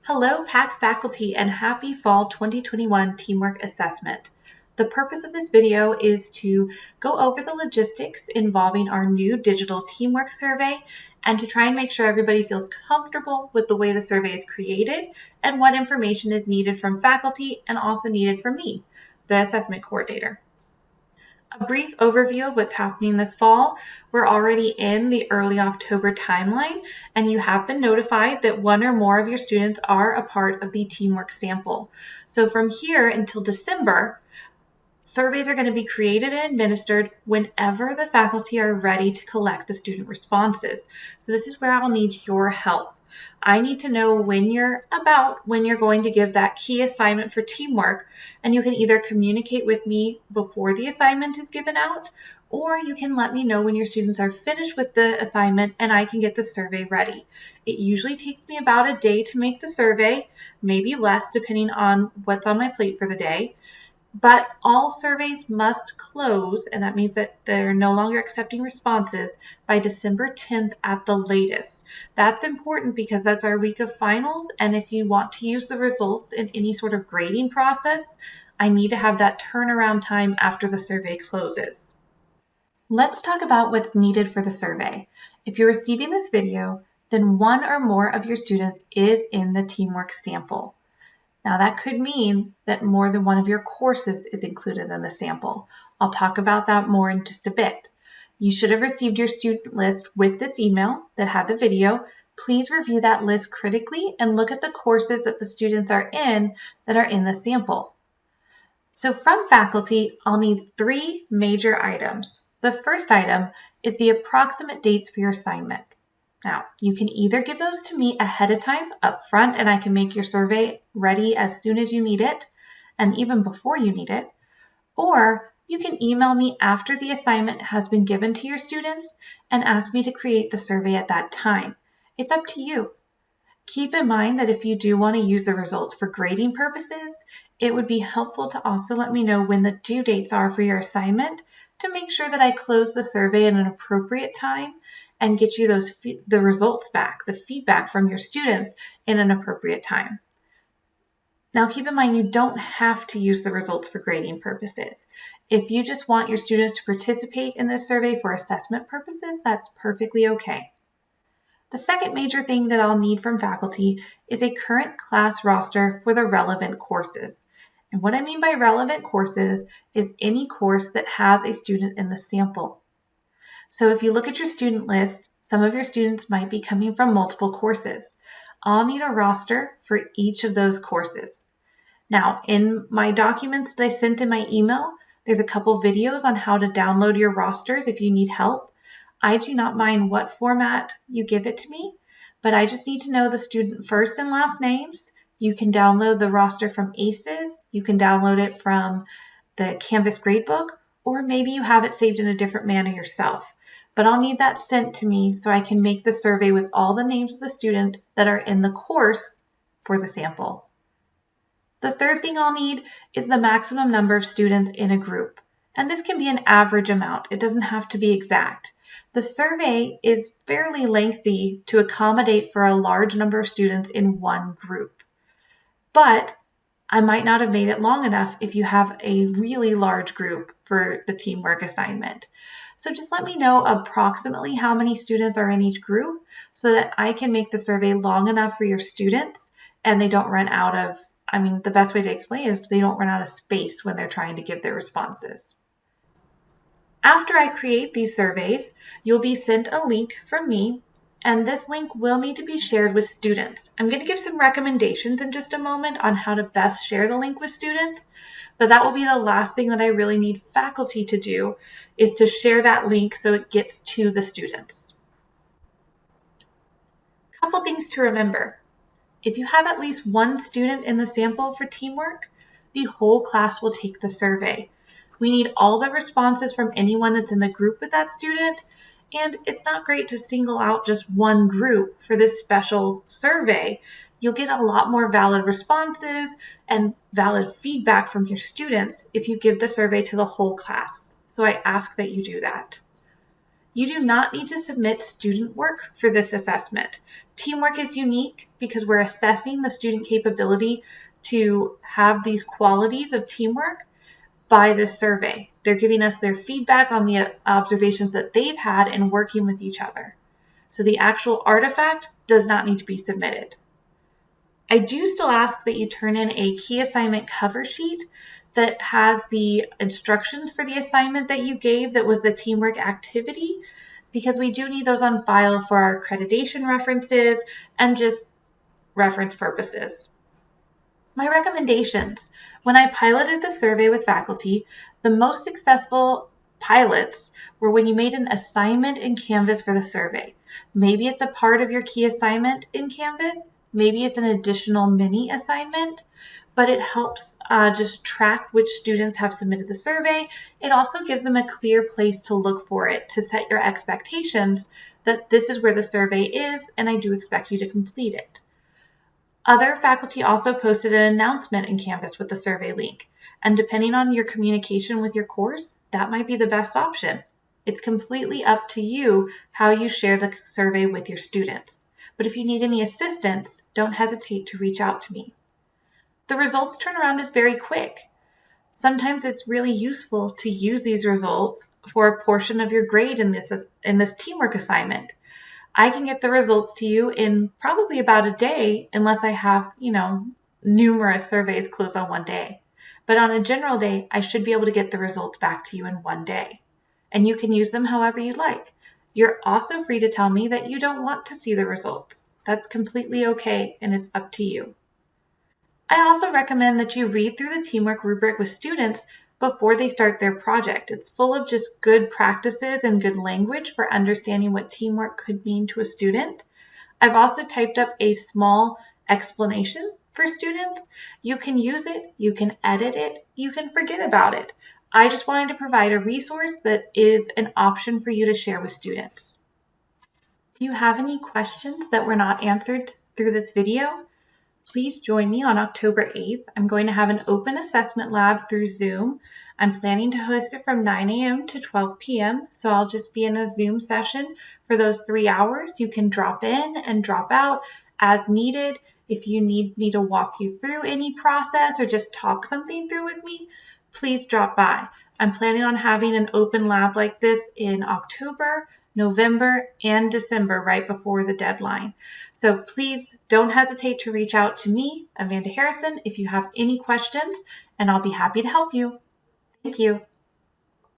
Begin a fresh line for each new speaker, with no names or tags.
Hello, PAC faculty, and happy Fall 2021 Teamwork Assessment. The purpose of this video is to go over the logistics involving our new digital teamwork survey and to try and make sure everybody feels comfortable with the way the survey is created and what information is needed from faculty and also needed from me, the assessment coordinator. A brief overview of what's happening this fall. We're already in the early October timeline, and you have been notified that one or more of your students are a part of the teamwork sample. So from here until December, surveys are going to be created and administered whenever the faculty are ready to collect the student responses. So this is where I'll need your help. I need to know when you're going to give that key assignment for teamwork, and you can either communicate with me before the assignment is given out, or you can let me know when your students are finished with the assignment and I can get the survey ready. It usually takes me about a day to make the survey, maybe less depending on what's on my plate for the day. But all surveys must close, and that means that they're no longer accepting responses by December 10th at the latest. That's important because that's our week of finals, and if you want to use the results in any sort of grading process, I need to have that turnaround time after the survey closes. Let's talk about what's needed for the survey. If you're receiving this video, then one or more of your students is in the teamwork sample. Now that could mean that more than one of your courses is included in the sample. I'll talk about that more in just a bit. You should have received your student list with this email that had the video. Please review that list critically and look at the courses that the students are in that are in the sample. So from faculty, I'll need 3 major items. The first item is the approximate dates for your assignment. Now, you can either give those to me ahead of time up front and I can make your survey ready as soon as you need it and even before you need it, or you can email me after the assignment has been given to your students and ask me to create the survey at that time. It's up to you. Keep in mind that if you do want to use the results for grading purposes, it would be helpful to also let me know when the due dates are for your assignment to make sure that I close the survey at an appropriate time and get you the results back, the feedback from your students in an appropriate time. Now keep in mind you don't have to use the results for grading purposes. If you just want your students to participate in this survey for assessment purposes, that's perfectly okay. The second major thing that I'll need from faculty is a current class roster for the relevant courses. And what I mean by relevant courses is any course that has a student in the sample. So if you look at your student list, some of your students might be coming from multiple courses. I'll need a roster for each of those courses. Now, in my documents that I sent in my email, there's a couple videos on how to download your rosters if you need help. I do not mind what format you give it to me, but I just need to know the student first and last names. You can download the roster from ACES. You can download it from the Canvas gradebook, or maybe you have it saved in a different manner yourself. But I'll need that sent to me so I can make the survey with all the names of the student that are in the course for the sample. The third thing I'll need is the maximum number of students in a group. And this can be an average amount. It doesn't have to be exact. The survey is fairly lengthy to accommodate for a large number of students in one group. But I might not have made it long enough if you have a really large group for the teamwork assignment. So just let me know approximately how many students are in each group so that I can make the survey long enough for your students and they don't run out of, the best way to explain it is they don't run out of space when they're trying to give their responses. After I create these surveys, you'll be sent a link from me, and this link will need to be shared with students. I'm going to give some recommendations in just a moment on how to best share the link with students, but that will be the last thing that I really need faculty to do is to share that link so it gets to the students. A couple things to remember. If you have at least one student in the sample for teamwork, the whole class will take the survey. We need all the responses from anyone that's in the group with that student, and it's not great to single out just one group for this special survey. You'll get a lot more valid responses and valid feedback from your students if you give the survey to the whole class. So I ask that you do that. You do not need to submit student work for this assessment. Teamwork is unique because we're assessing the student capability to have these qualities of teamwork by this survey. They're giving us their feedback on the observations that they've had in working with each other. So the actual artifact does not need to be submitted. I do still ask that you turn in a key assignment cover sheet that has the instructions for the assignment that you gave that was the teamwork activity, because we do need those on file for our accreditation references and just reference purposes. My recommendations. When I piloted the survey with faculty, the most successful pilots were when you made an assignment in Canvas for the survey. Maybe it's a part of your key assignment in Canvas, maybe it's an additional mini assignment, but it helps just track which students have submitted the survey. It also gives them a clear place to look for it, to set your expectations that this is where the survey is and I do expect you to complete it. Other faculty also posted an announcement in Canvas with the survey link, and depending on your communication with your course, that might be the best option. It's completely up to you how you share the survey with your students, but if you need any assistance, don't hesitate to reach out to me. The results turnaround is very quick. Sometimes it's really useful to use these results for a portion of your grade in this teamwork assignment. I can get the results to you in probably about a day, unless I have, numerous surveys close on one day. But on a general day, I should be able to get the results back to you in one day. And you can use them however you like. You're also free to tell me that you don't want to see the results. That's completely okay, and it's up to you. I also recommend that you read through the teamwork rubric with students before they start their project. It's full of just good practices and good language for understanding what teamwork could mean to a student. I've also typed up a small explanation for students. You can use it, you can edit it, you can forget about it. I just wanted to provide a resource that is an option for you to share with students. If you have any questions that were not answered through this video, please join me on October 8th. I'm going to have an open assessment lab through Zoom. I'm planning to host it from 9 a.m. to 12 p.m. So I'll just be in a Zoom session for those 3 hours. You can drop in and drop out as needed. If you need me to walk you through any process or just talk something through with me, please drop by. I'm planning on having an open lab like this in October, November, and December right before the deadline. So please don't hesitate to reach out to me, Amanda Harrison, if you have any questions, and I'll be happy to help you. Thank you.